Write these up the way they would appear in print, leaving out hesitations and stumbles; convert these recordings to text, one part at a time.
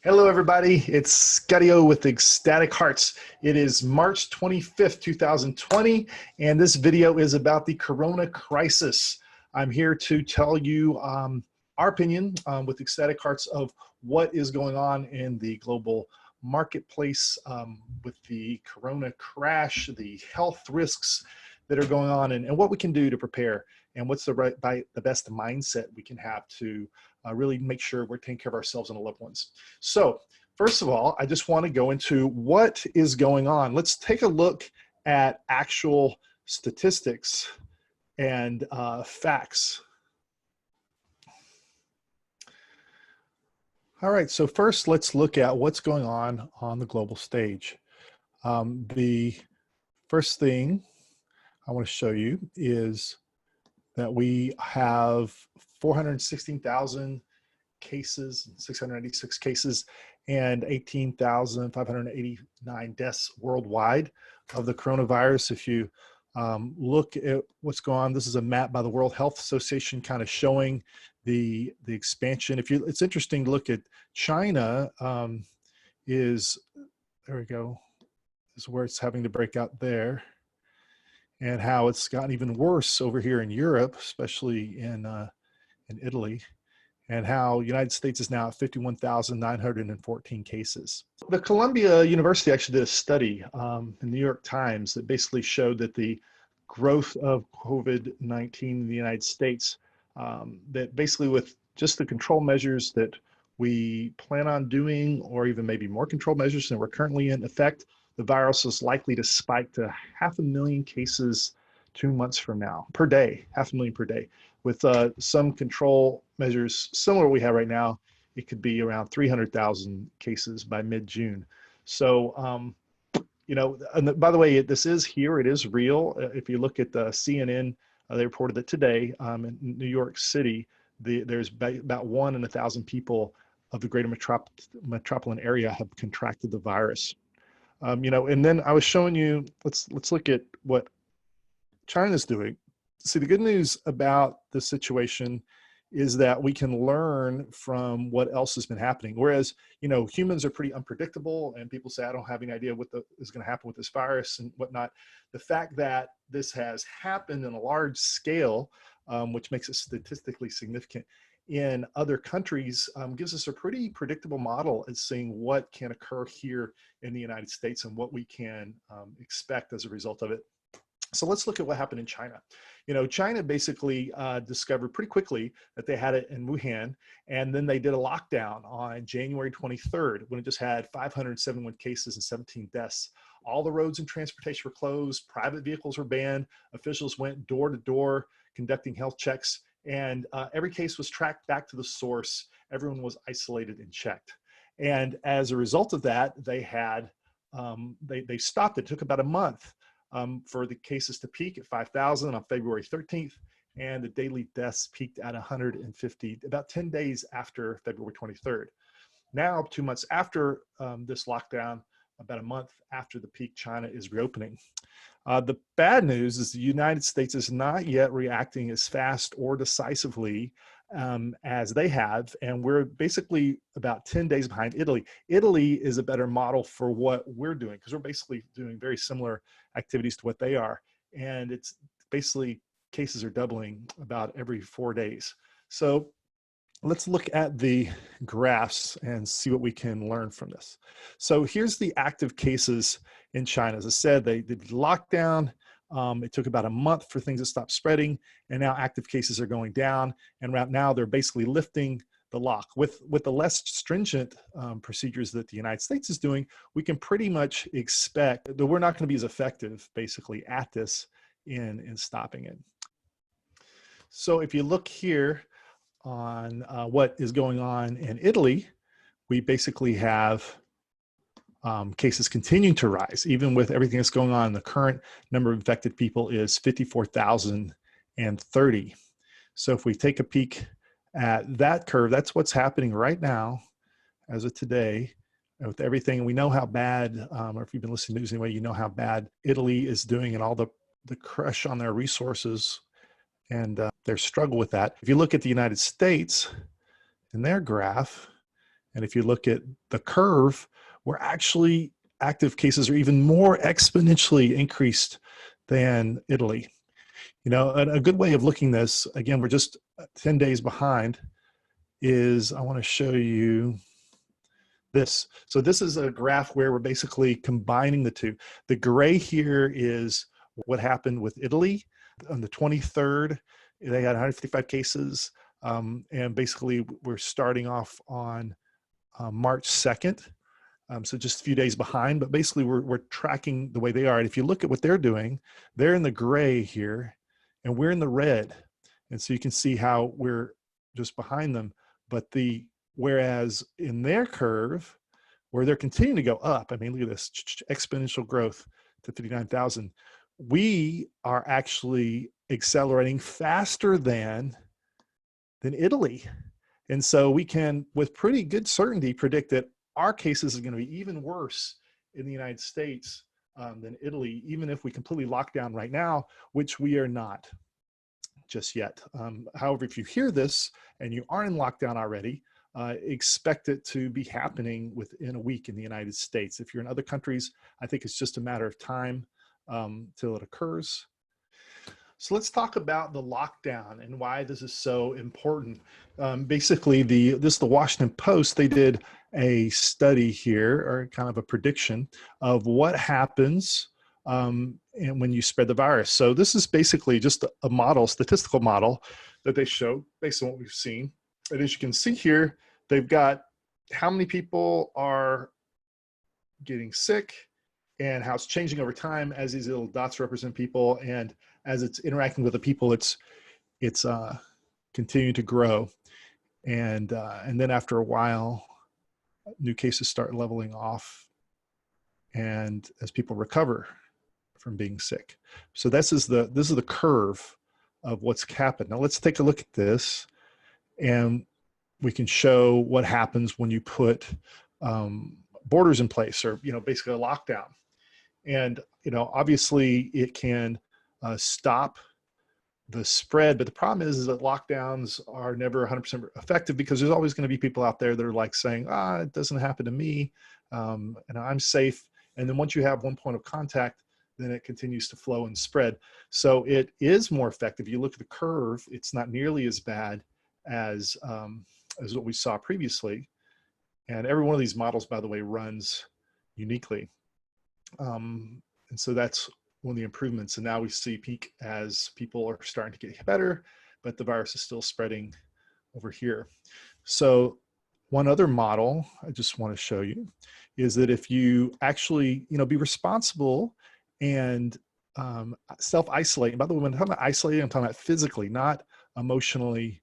Hello, everybody. It's Scadio with Ecstatic Hearts. It is March 25th, 2020, and this video is about the Corona crisis. I'm here to tell you our opinion with Ecstatic Hearts of what is going on in the global marketplace with the Corona crash, the health risks that are going on, and what we can do to prepare, and what's the best mindset we can have to really make sure we're taking care of ourselves and our loved ones. So first of all, I just want to go into what is going on. Let's take a look at actual statistics and facts. All right, so first let's look at what's going on the global stage. The first thing I want to show you is that we have 416,000 cases, 686 cases, and 18,589 deaths worldwide of the coronavirus. If you look at what's going on, this is a map by the World Health Association kind of showing the expansion. It's interesting to look at China there we go, this is where it's having to break out there, and how it's gotten even worse over here in Europe, especially in Italy, and how United States is now at 51,914 cases. The Columbia University actually did a study in the New York Times that basically showed that the growth of COVID-19 in the United States, that basically with just the control measures that we plan on doing, or even maybe more control measures than we're currently in effect, the virus is likely to spike to 500,000 cases 2 months from now, per day, 500,000 per day. With some control measures similar to what we have right now, it could be around 300,000 cases by mid-June. So, you know, and by the way, this is here, it is real. If you look at the CNN, they reported that today in New York City, there's about 1 in 1,000 people of the greater metropolitan area have contracted the virus. You know, and then I was showing you, let's look at what China's doing. See, the good news about this situation is that we can learn from what else has been happening. Whereas, you know, humans are pretty unpredictable, and people say, I don't have any idea what is going to happen with this virus and whatnot. The fact that this has happened in a large scale, which makes it statistically significant in other countries, gives us a pretty predictable model at seeing what can occur here in the United States and what we can expect as a result of it. So let's look at what happened in China. You know, China basically discovered pretty quickly that they had it in Wuhan, and then they did a lockdown on January 23rd when it just had 571 cases and 17 deaths. All the roads and transportation were closed, private vehicles were banned, officials went door to door conducting health checks, and every case was tracked back to the source. Everyone was isolated and checked. And as a result of that, they had, they stopped it. It took about a month for the cases to peak at 5,000 on February 13th, and the daily deaths peaked at 150, about 10 days after February 23rd. Now, 2 months after this lockdown, about a month after the peak, China is reopening. The bad news is the United States is not yet reacting as fast or decisively as they have, and we're basically about 10 days behind Italy. Italy is a better model for what we're doing, because we're basically doing very similar activities to what they are, and it's basically cases are doubling about every 4 days. So let's look at the graphs and see what we can learn from this. So here's the active cases in China. As I said, they did lockdown. It took about a month for things to stop spreading, and now active cases are going down, and right now they're basically lifting the lock. With the less stringent procedures that the United States is doing, we can pretty much expect that we're not going to be as effective basically at this in stopping it. So if you look here on what is going on in Italy, we basically have cases continuing to rise, even with everything that's going on. The current number of infected people is 54,030. So if we take a peek at that curve, that's what's happening right now as of today with everything. We know how bad, or if you've been listening to news anyway, you know how bad Italy is doing and all the crush on their resources and their struggle with that. If you look at the United States in their graph, And if you look at the curve, we're actually active cases are even more exponentially increased than Italy. You know, a good way of looking this, again, we're just 10 days behind, is I want to show you this. So this is a graph where we're basically combining the two. The gray here is what happened with Italy on the 23rd. They had 155 cases. And basically we're starting off on March 2nd. So just a few days behind, but basically we're tracking the way they are. And if you look at what they're doing, they're in the gray here and we're in the red. And so you can see how we're just behind them. But whereas in their curve, where they're continuing to go up, I mean, look at this exponential growth to 59,000. We are actually accelerating faster than Italy. And so we can, with pretty good certainty, predict that our cases are going to be even worse in the United States than Italy, even if we completely lock down right now, which we are not just yet. However, if you hear this and you aren't in lockdown already, expect it to be happening within a week in the United States. If you're in other countries, I think it's just a matter of time till it occurs. So let's talk about the lockdown and why this is so important. Basically, this is the Washington Post. They did a study here, or kind of a prediction of what happens and when you spread the virus. So this is basically just a model, statistical model that they show based on what we've seen. And as you can see here, they've got how many people are getting sick and how it's changing over time as these little dots represent people, and as it's interacting with the people, it's continuing to grow, and then after a while, new cases start leveling off, and as people recover from being sick. So this is the curve of what's happened. Now let's take a look at this, and we can show what happens when you put borders in place, or basically a lockdown. And obviously it can stop the spread, but the problem is that lockdowns are never 100% effective, because there's always going to be people out there that are like saying, it doesn't happen to me, and I'm safe. And then once you have one point of contact, then it continues to flow and spread. So it is more effective. You look at the curve, it's not nearly as bad as what we saw previously. And every one of these models, by the way, runs uniquely. And so that's one of the improvements. And now we see peak as people are starting to get better, but the virus is still spreading over here. So one other model I just want to show you is that if you actually, be responsible and self-isolate. And by the way, when I'm talking about isolating, I'm talking about physically, not emotionally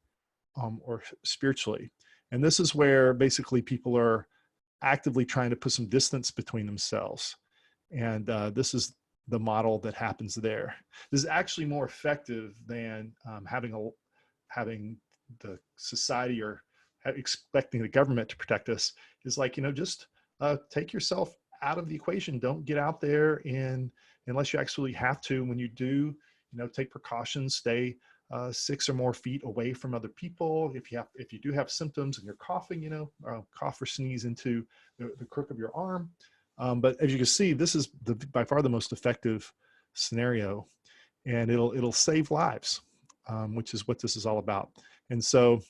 or spiritually. And this is where basically people are actively trying to put some distance between themselves. And this is the model that happens there. This is actually more effective than having the society or expecting the government to protect us. Is like, just take yourself out of the equation. Don't get out there unless you actually have to. When you do, take precautions, stay 6 or more feet away from other people. If you do have symptoms and you're coughing, cough or sneeze into the crook of your arm. But as you can see, this is by far the most effective scenario, and it'll save lives, which is what this is all about. And so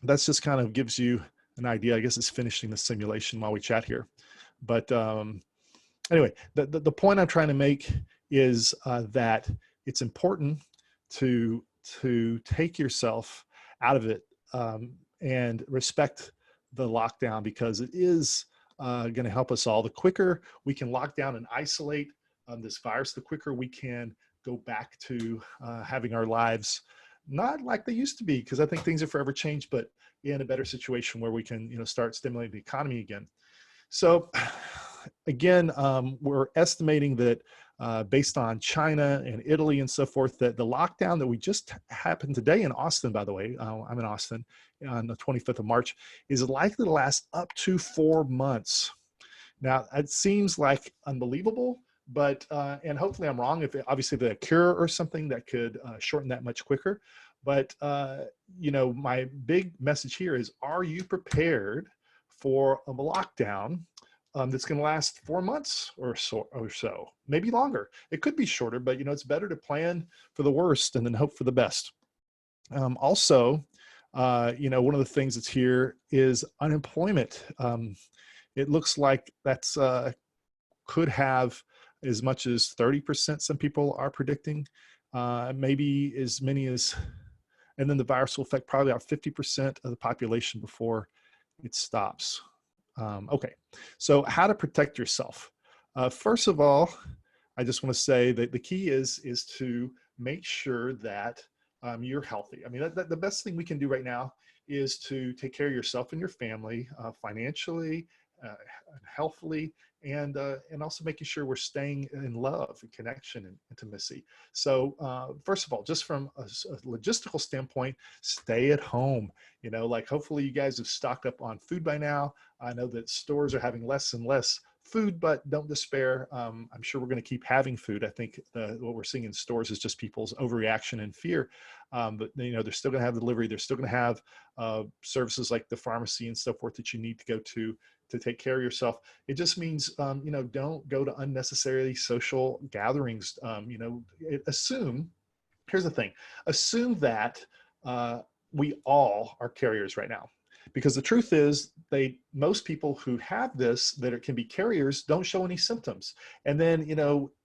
that's just kind of gives you an idea. I guess it's finishing the simulation while we chat here. But anyway, the point I'm trying to make is that it's important to take yourself out of it and respect the lockdown, because it is going to help us all. The quicker we can lock down and isolate this virus, the quicker we can go back to having our lives not like they used to be, because I think things have forever changed, but in a better situation where we can start stimulating the economy again. So again, we're estimating that based on China and Italy and so forth, that the lockdown that we just happened today in Austin, by the way, I'm in Austin on the 25th of March, is likely to last up to 4 months. Now, it seems like unbelievable, but, and hopefully I'm wrong, if obviously the cure or something that could shorten that much quicker. But, my big message here is, are you prepared for a lockdown that's going to last 4 months or so, maybe longer. It could be shorter, but it's better to plan for the worst and then hope for the best. Also, one of the things that's here is unemployment. It looks like that's could have as much as 30%, some people are predicting, maybe as many as, and then the virus will affect probably about 50% of the population before it stops. Okay, so how to protect yourself. First of all, I just want to say that the key is to make sure that you're healthy. I mean, the best thing we can do right now is to take care of yourself and your family financially, healthily, and also making sure we're staying in love and connection and intimacy. So first of all, just from a logistical standpoint, stay at home. Like hopefully you guys have stocked up on food by now. I know that stores are having less and less food, but don't despair. I'm sure we're going to keep having food. I think what we're seeing in stores is just people's overreaction and fear. But they're still going to have delivery. They're still going to have services like the pharmacy and so forth that you need to go to take care of yourself. It just means, don't go to unnecessarily social gatherings. Here's the thing, assume that we all are carriers right now. Because the truth is, most people who have this that can be carriers don't show any symptoms. And then,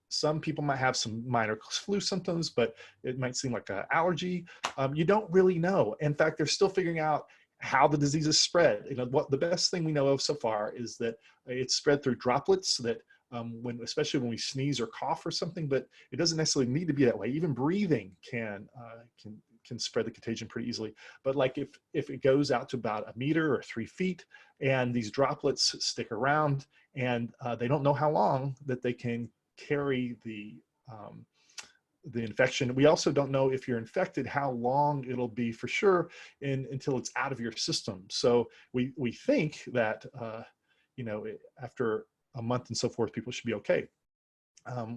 some people might have some minor flu symptoms, but it might seem like an allergy. You don't really know. In fact, they're still figuring out how the disease is spread. What the best thing we know of so far is that it's spread through droplets that especially when we sneeze or cough or something, but it doesn't necessarily need to be that way. Even breathing can spread the contagion pretty easily. But like if it goes out to about 1 meter or 3 feet and these droplets stick around and they don't know how long that they can carry the infection. We also don't know if you're infected, how long it'll be for sure until it's out of your system. So we think that, after a month and so forth, people should be okay.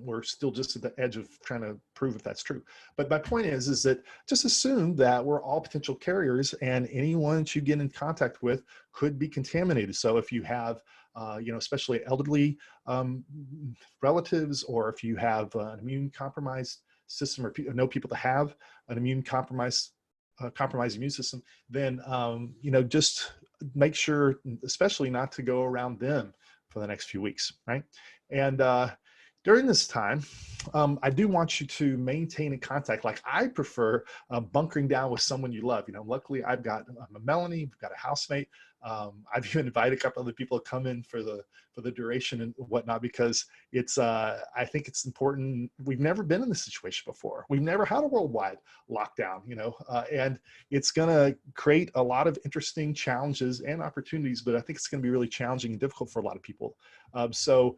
We're still just at the edge of trying to prove if that's true. But my point is that just assume that we're all potential carriers and anyone that you get in contact with could be contaminated. So if you have, especially elderly relatives, or if you have an immune compromised system, or know people that have an immune compromised immune system, then, just make sure, especially not to go around them for the next few weeks, right? And during this time, I do want you to maintain in contact. Like I prefer bunkering down with someone you love. Luckily I've got Melanie, we've got a housemate. I've even invited a couple other people to come in for the duration and whatnot, because it's I think it's important. We've never been in this situation before. We've never had a worldwide lockdown, and it's going to create a lot of interesting challenges and opportunities, but I think it's going to be really challenging and difficult for a lot of people. So,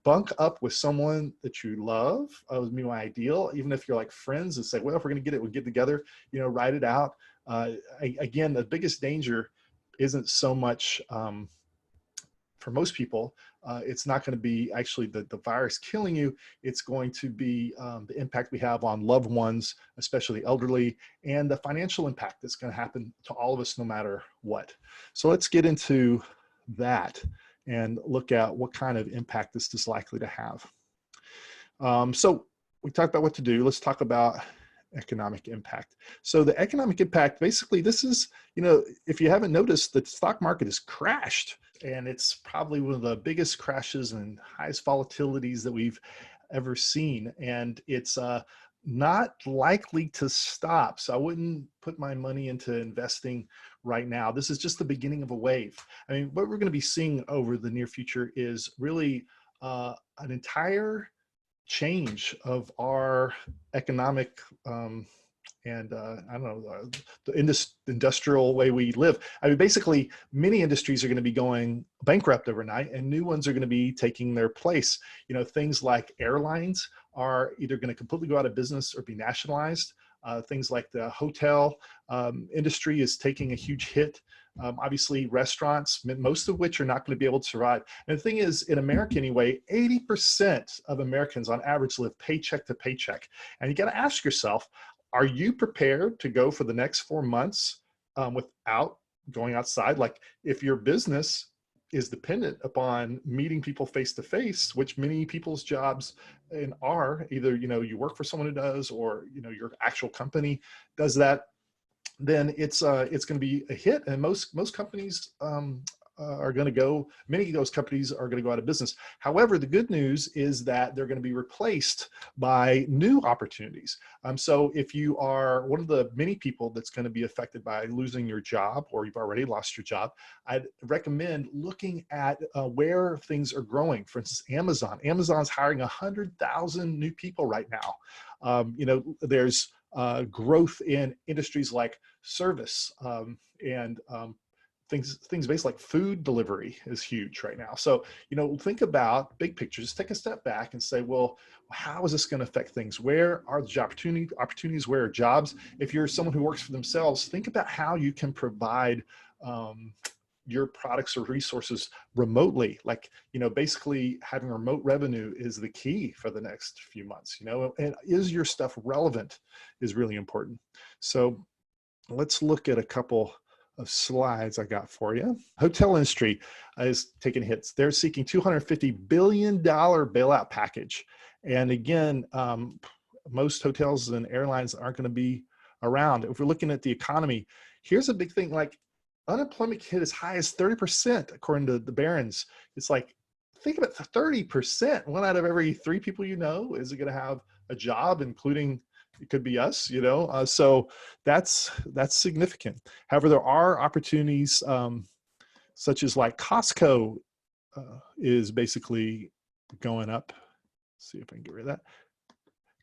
bunk up with someone that you love would be my ideal. Even if you're like friends and say, well, if we're going to get it, we'll get together, write it out. Again, the biggest danger isn't so much, for most people, it's not going to be actually the virus killing you. It's going to be the impact we have on loved ones, especially elderly, and the financial impact that's going to happen to all of us no matter what. So let's get into that and look at what kind of impact this is likely to have. So we talked about what to do. Let's talk about economic impact. So the economic impact, basically, this is, if you haven't noticed, the stock market has crashed, and it's probably one of the biggest crashes and highest volatilities that we've ever seen. And it's not likely to stop. So I wouldn't put my money into investing right now. This is just the beginning of a wave. I mean, what we're going to be seeing over the near future is really an entire change of our economic and I don't know, the industrial way we live. I mean, basically, many industries are going to be going bankrupt overnight, and new ones are going to be taking their place. Things like airlines are either going to completely go out of business or be nationalized. Things like the hotel industry is taking a huge hit. Obviously, restaurants, most of which are not going to be able to survive. And the thing is, in America anyway, 80% of Americans on average live paycheck to paycheck. And you got to ask yourself, are you prepared to go for the next 4 months without going outside. Like if your business is dependent upon meeting people face to face, which many people's jobs are, either, you work for someone who does, or, your actual company does that, then it's going to be a hit. And most companies are going to go, many of those companies are going to go out of business. However, the good news is that they're going to be replaced by new opportunities. So if you are one of the many people that's going to be affected by losing your job, or you've already lost your job, I'd recommend looking at where things are growing. For instance, Amazon's hiring 100,000 new people right now. There's growth in industries like service, and things based like food delivery is huge right now. So, think about big picture, just take a step back and say, well, how is this going to affect things? Where are the opportunities? Where are jobs? If you're someone who works for themselves, think about how you can provide your products or resources remotely. Like, basically having remote revenue is the key for the next few months, and is your stuff relevant is really important. So let's look at a couple of slides I got for you. Hotel industry is taking hits. They're seeking $250 billion bailout package. And again, most hotels and airlines aren't going to be around. If we're looking at the economy, here's a big thing, like unemployment hit as high as 30%, according to the Barron's. It's like, think about 30%. One out of every 3 people is going to have a job, including, it could be us, so that's significant. However, there are opportunities, such as like Costco is basically going up. Let's see if I can get rid of that.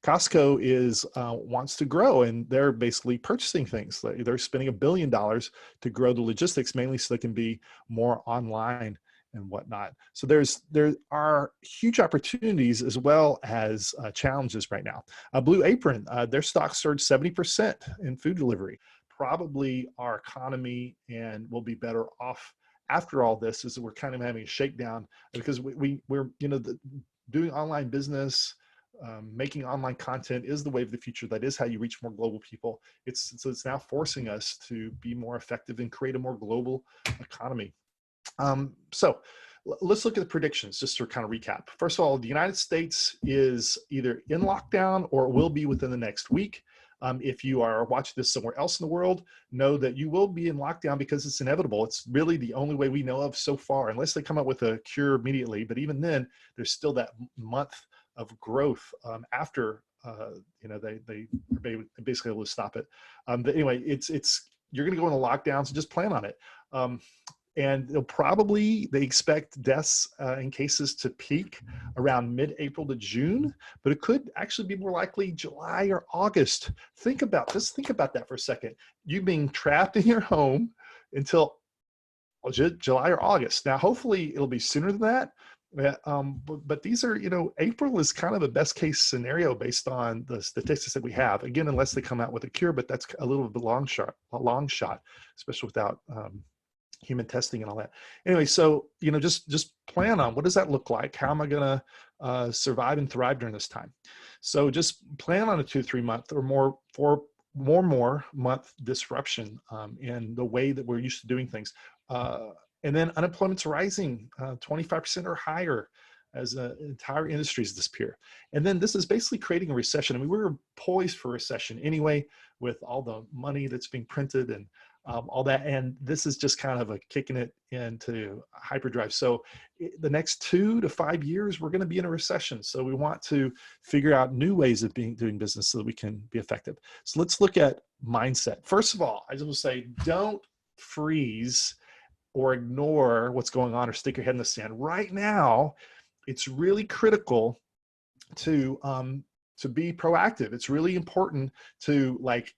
Costco wants to grow, and they're basically purchasing things. They're spending $1 billion to grow the logistics, mainly so they can be more online and whatnot. So there are huge opportunities as well as challenges right now. Blue Apron, their stock surged 70% in food delivery. Probably our economy and will be better off after all this, is that we're kind of having a shakedown, because we're doing online business, making online content is the wave of the future. That is how you reach more global people. So it's now forcing us to be more effective and create a more global economy. So let's look at the predictions, just to kind of recap. First of all, the United States is either in lockdown or will be within the next week. If you are watching this somewhere else in the world, know that you will be in lockdown because it's inevitable. It's really the only way we know of so far, unless they come up with a cure immediately. But even then, there's still that month of growth after they are basically able to stop it. But anyway, you're going to go into lockdown, so just plan on it. And they expect deaths and cases to peak around mid-April to June, but it could actually be more likely July or August. Think about that for a second. You being trapped in your home until July or August. Now, hopefully it'll be sooner than that. But these are, April is kind of a best case scenario based on the statistics that we have. Again, unless they come out with a cure, but that's a little bit a long shot, especially without human testing and all that. Anyway, so, just plan on, what does that look like? How am I going to survive and thrive during this time? So just plan on a 2-3 month or more month disruption in the way that we're used to doing things. And then unemployment's rising 25% or higher as entire industries disappear. And then this is basically creating a recession. I mean, we were poised for recession anyway, with all the money that's being printed and all that. And this is just kind of a kicking it into hyperdrive. So the next 2 to 5 years, we're going to be in a recession. So we want to figure out new ways of doing business so that we can be effective. So let's look at mindset. First of all, I just will say, don't freeze or ignore what's going on or stick your head in the sand. Right now, it's really critical to be proactive. It's really important to like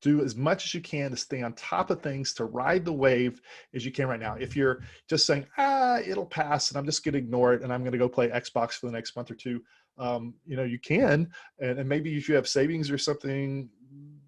do as much as you can to stay on top of things, to ride the wave as you can right now. If you're just saying, it'll pass and I'm just going to ignore it and I'm going to go play Xbox for the next month or two, you can, and maybe if you have savings or something,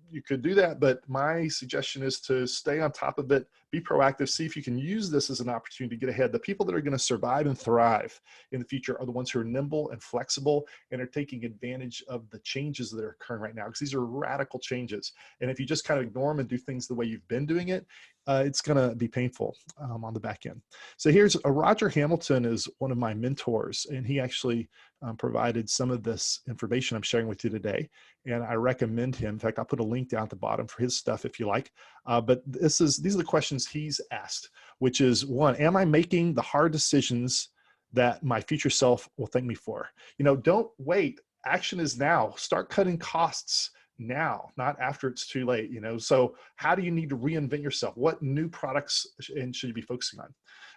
you could do that. But my suggestion is to stay on top of it, be proactive, see if you can use this as an opportunity to get ahead. The people that are going to survive and thrive in the future are the ones who are nimble and flexible and are taking advantage of the changes that are occurring right now, because these are radical changes. And if you just kind of ignore them and do things the way you've been doing it, it's going to be painful on the back end. So here's Roger Hamilton is one of my mentors, and he actually provided some of this information I'm sharing with you today, and I recommend him. In fact, I'll put a link down at the bottom for his stuff if you like. But these are the questions he's asked, which is, one, am I making the hard decisions that my future self will thank me for? You know, don't wait. Action is now. Start cutting costs now, not after it's too late. You know, so how do you need to reinvent yourself? What new products and should you be focusing on?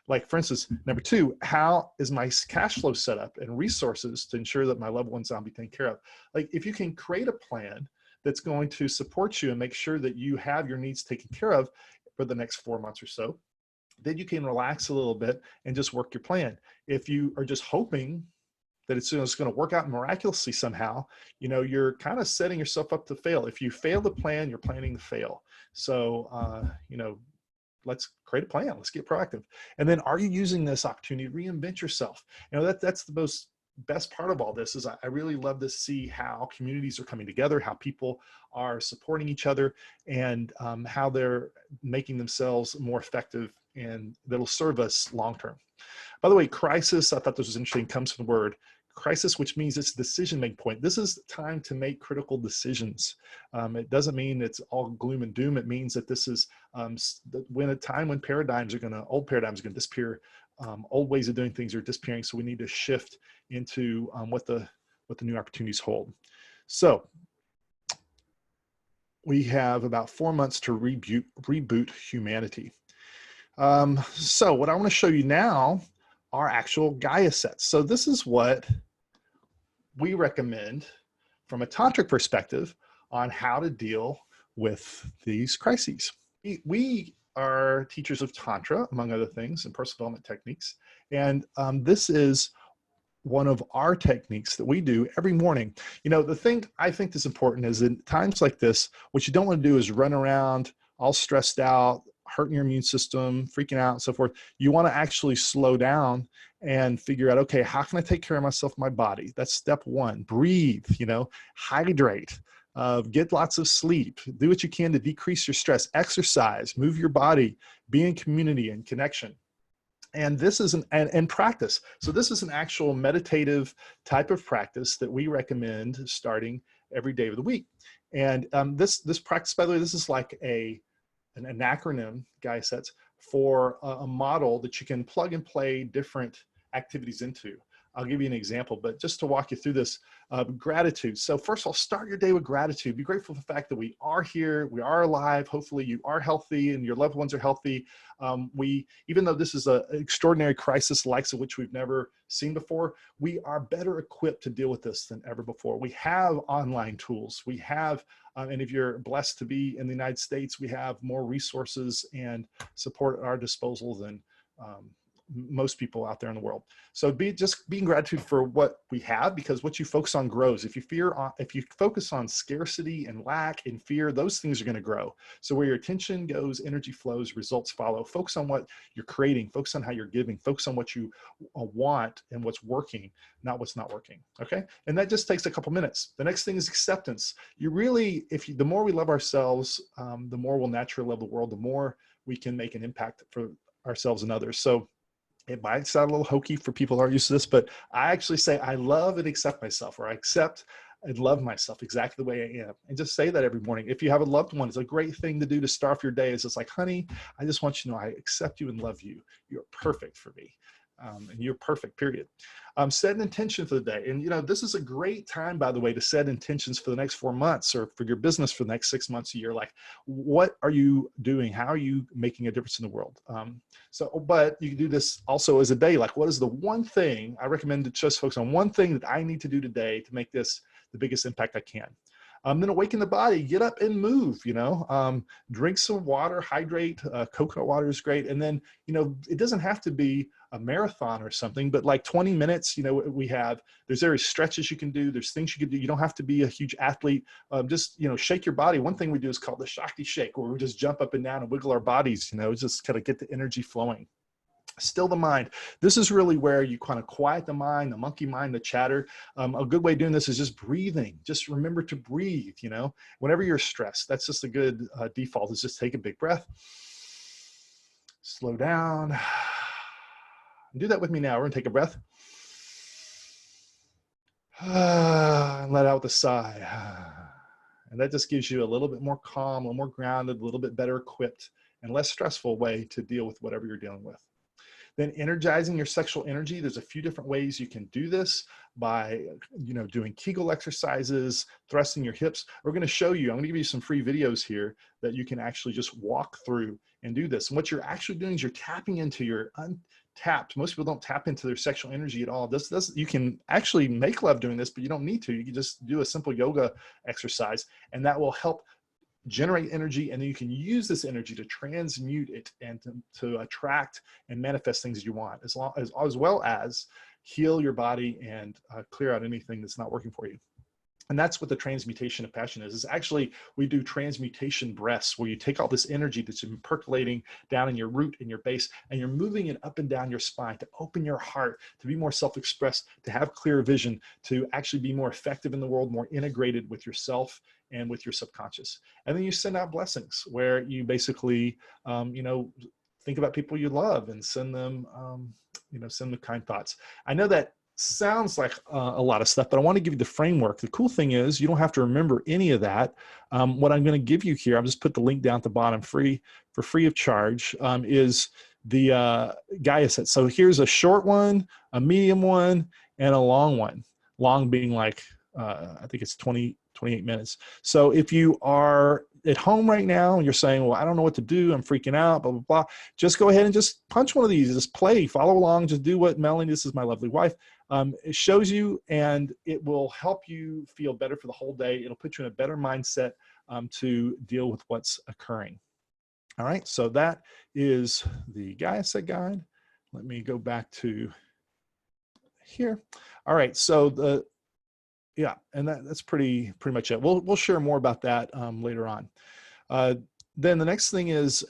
Like, for instance, number two, how is my cash flow set up and resources to ensure that my loved ones will be taken care of? Like, if you can create a plan that's going to support you and make sure that you have your needs taken care of for the next 4 months or so, then you can relax a little bit and just work your plan. If you are just hoping that it's going to work out miraculously somehow, you know, you're kind of setting yourself up to fail. If you fail the plan, you're planning to fail. So, you know, let's create a plan. Let's get proactive. And then, are you using this opportunity to reinvent yourself? You know, that's the best part of all this is I really love to see how communities are coming together, how people are supporting each other, and how they're making themselves more effective, and that'll serve us long term. By the way, crisis, I thought this was interesting, comes from the word crisis, which means it's a decision-making point. This is time to make critical decisions. It doesn't mean it's all gloom and doom. It means that this is when a time when old paradigms are going to disappear. Old ways of doing things are disappearing. So we need to shift into what the new opportunities hold. So we have about 4 months to reboot humanity. So what I want to show you now are actual Gaia sets. So this is what we recommend from a tantric perspective on how to deal with these crises. We are teachers of Tantra, among other things, and personal development techniques. And this is one of our techniques that we do every morning. You know, the thing I think is important is in times like this, what you don't want to do is run around all stressed out, hurting your immune system, freaking out, and so forth. You want to actually slow down and figure out, okay, how can I take care of myself, my body? That's step one. Breathe, you know, hydrate, get lots of sleep, do what you can to decrease your stress, exercise, move your body, be in community and connection. And this is and practice. So this is an actual meditative type of practice that we recommend starting every day of the week. And this practice, by the way, this is like an acronym, Gaia sets, for a model that you can plug and play different activities into. I'll give you an example, but just to walk you through this, gratitude. So first of all, start your day with gratitude. Be grateful for the fact that we are here, we are alive. Hopefully you are healthy and your loved ones are healthy. Even though this is an extraordinary crisis, likes of which we've never seen before, we are better equipped to deal with this than ever before. We have online tools. We have, and if you're blessed to be in the United States, we have more resources and support at our disposal than most people out there in the world. So just being gratitude for what we have, because what you focus on grows. If you focus on scarcity and lack and fear, those things are going to grow. So where your attention goes, energy flows, results follow. Focus on what you're creating, focus on how you're giving, focus on what you want and what's working, not what's not working. Okay. And that just takes a couple minutes. The next thing is acceptance. The more we love ourselves, the more we'll naturally love the world, the more we can make an impact for ourselves and others. So it might sound a little hokey for people who aren't used to this, but I actually say I love and accept myself, or I accept and love myself exactly the way I am. And just say that every morning. If you have a loved one, it's a great thing to do to start off your day. It's just like, honey, I just want you to know I accept you and love you. You're perfect for me. And you're perfect, period. Set an intention for the day. And, you know, this is a great time, by the way, to set intentions for the next 4 months or for your business for the next 6 months, a year. Like, what are you doing? How are you making a difference in the world? But you can do this also as a day. Like, what is the one thing I recommend to just focus on one thing that I need to do today to make this the biggest impact I can? Then awaken the body, get up and move, drink some water, hydrate. Coconut water is great. And then, it doesn't have to be a marathon or something, but like 20 minutes, there's various stretches you can do. There's things you can do. You don't have to be a huge athlete. Just, shake your body. One thing we do is called the Shakti shake, where we just jump up and down and wiggle our bodies, just kind of get the energy flowing. Still the mind. This is really where you kind of quiet the mind, the monkey mind, the chatter. A good way of doing this is just breathing. Just remember to breathe, whenever you're stressed. That's just a good default, is just take a big breath. Slow down. Do that with me now. We're gonna take a breath. And let out the sigh. And that just gives you a little bit more calm, a little more grounded, a little bit better equipped and less stressful way to deal with whatever you're dealing with. Then energizing your sexual energy. There's a few different ways you can do this by, doing Kegel exercises, thrusting your hips. We're going to show you, I'm going to give you some free videos here that you can actually just walk through and do this. And what you're actually doing is you're tapping into your untapped. Most people don't tap into their sexual energy at all. You can actually make love doing this, but you don't need to. You can just do a simple yoga exercise, and that will help generate energy, and then you can use this energy to transmute it and to attract and manifest things you want, as well as heal your body and clear out anything that's not working for you. And that's what the transmutation of passion is. Actually, we do transmutation breaths, where you take all this energy that's been percolating down in your root, in your base, and you're moving it up and down your spine to open your heart, to be more self-expressed, to have clear vision, to actually be more effective in the world, more integrated with yourself and with your subconscious. And then you send out blessings, where you basically, think about people you love and send them, send them kind thoughts. I know that sounds like a lot of stuff, but I want to give you the framework. The cool thing is you don't have to remember any of that. What I'm going to give you here, I'll just put the link down at the bottom free of charge, is the Gaia set. So here's a short one, a medium one, and a long one. Long being like, I think it's 28 minutes. So if you are at home right now and you're saying, well, I don't know what to do, I'm freaking out, blah, blah, blah, just go ahead and just punch one of these, just play, follow along, just do what Melanie, this is my lovely wife, it shows you, and it will help you feel better for the whole day. It'll put you in a better mindset to deal with what's occurring. All right, so that is the Gaia Set Guide. Let me go back to here. All right, so yeah, and that's pretty much it. We'll share more about that later on. Then the next thing is,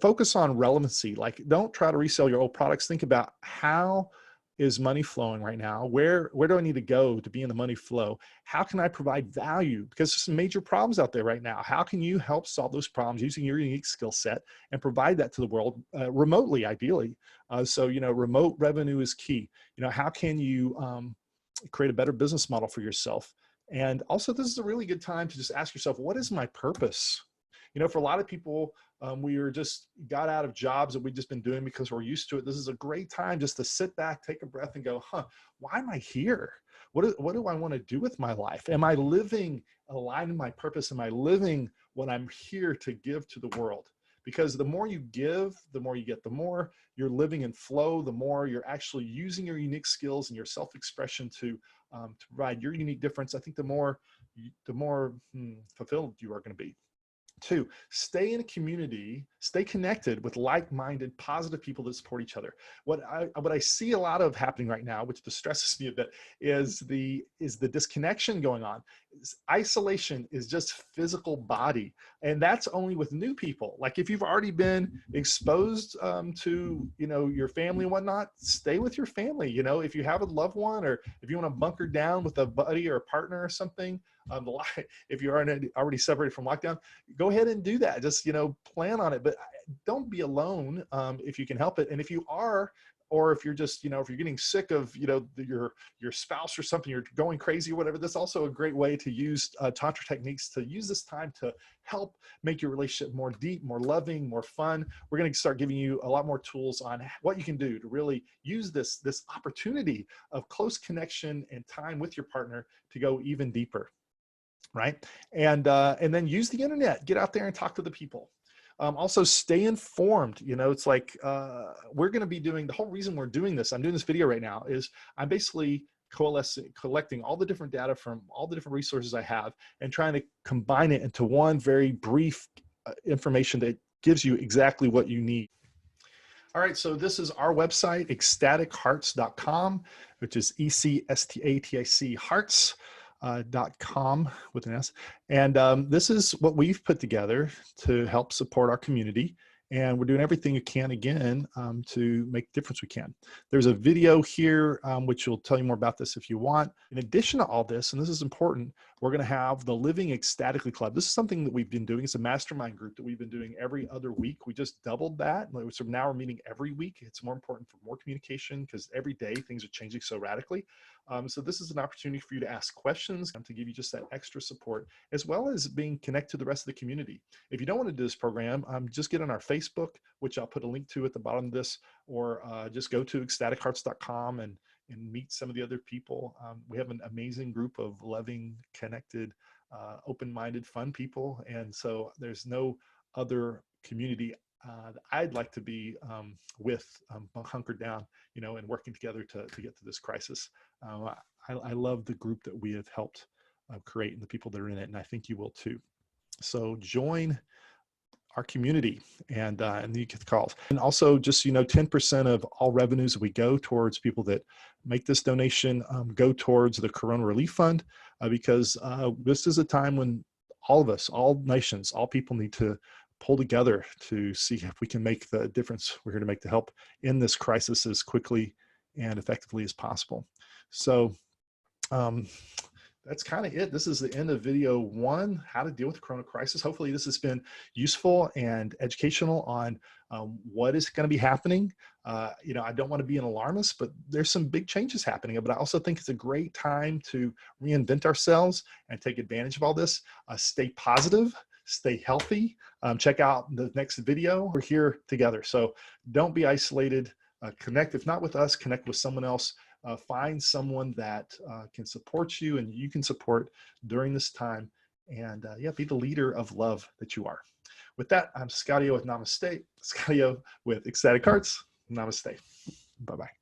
focus on relevancy. Like, don't try to resell your old products. Think about, how is money flowing right now? Where do I need to go to be in the money flow? How can I provide value? Because there's some major problems out there right now. How can you help solve those problems using your unique skill set and provide that to the world remotely, ideally? So, remote revenue is key. How can you create a better business model for yourself? And also, this is a really good time to just ask yourself, what is my purpose? For a lot of people, we got out of jobs that we've just been doing because we're used to it. This is a great time just to sit back, take a breath, and go, why am I here? What do I want to do with my life? Am I living aligned with my purpose? Am I living what I'm here to give to the world? Because the more you give, the more you get. The more you're living in flow, the more you're actually using your unique skills and your self-expression to provide your unique difference. I think the more fulfilled you are going to be. 2, stay in a community, stay connected with like-minded, positive people that support each other. What I see a lot of happening right now, which distresses me a bit, is the disconnection going on. Isolation is just physical body, and that's only with new people. Like, if you've already been exposed to your family and whatnot, stay with your family. If you have a loved one, or if you want to bunker down with a buddy or a partner or something, if you're already separated from lockdown, go ahead and do that. Just plan on it, but don't be alone if you can help it. And if you are, or if you're just if you're getting sick of your spouse or something, you're going crazy or whatever, that's also a great way to use Tantra techniques, to use this time to help make your relationship more deep, more loving, more fun. We're going to start giving you a lot more tools on what you can do to really use this opportunity of close connection and time with your partner to go even deeper. Right? And then use the internet, get out there and talk to the people. Also, stay informed. It's like, we're going to be doing, the whole reason we're doing this, I'm doing this video right now, is I'm basically collecting all the different data from all the different resources I have and trying to combine it into one very brief information that gives you exactly what you need. All right, so this is our website, ecstatichearts.com, which is ECSTATIC hearts.com with an S. And this is what we've put together to help support our community. And we're doing everything we can, again, to make the difference we can. There's a video here, which will tell you more about this if you want. In addition to all this, and this is important, we're going to have the Living Ecstatically Club. This is something that we've been doing. It's a mastermind group that we've been doing every other week. We just doubled that. So now we're meeting every week. It's more important for more communication because every day things are changing so radically. So this is an opportunity for you to ask questions to give you just that extra support, as well as being connected to the rest of the community. If you don't want to do this program, just get on our Facebook, which I'll put a link to at the bottom of this, or just go to ecstatichearts.com and meet some of the other people. We have an amazing group of loving, connected, open-minded, fun people. And so there's no other community I'd like to be with, hunkered down, and working together to get to this crisis. I love the group that we have helped create and the people that are in it, and I think you will too. So join our community, and you get the calls. And also, just 10% of all revenues we go towards people that make this donation go towards the Corona Relief Fund, because this is a time when all of us, all nations, all people need to pull together to see if we can make the difference we're here to make to help in this crisis as quickly and effectively as possible. So that's kind of it. This is the end of video 1, how to deal with the Corona crisis. Hopefully this has been useful and educational on what is going to be happening. I don't want to be an alarmist, but there's some big changes happening. But I also think it's a great time to reinvent ourselves and take advantage of all this. Stay positive, stay healthy. Check out the next video. We're here together. So don't be isolated. Connect, if not with us, connect with someone else. Find someone that can support you and you can support during this time. And be the leader of love that you are. With that, I'm Scadio with Namaste. Scadio with Ecstatic Hearts. Namaste. Bye-bye.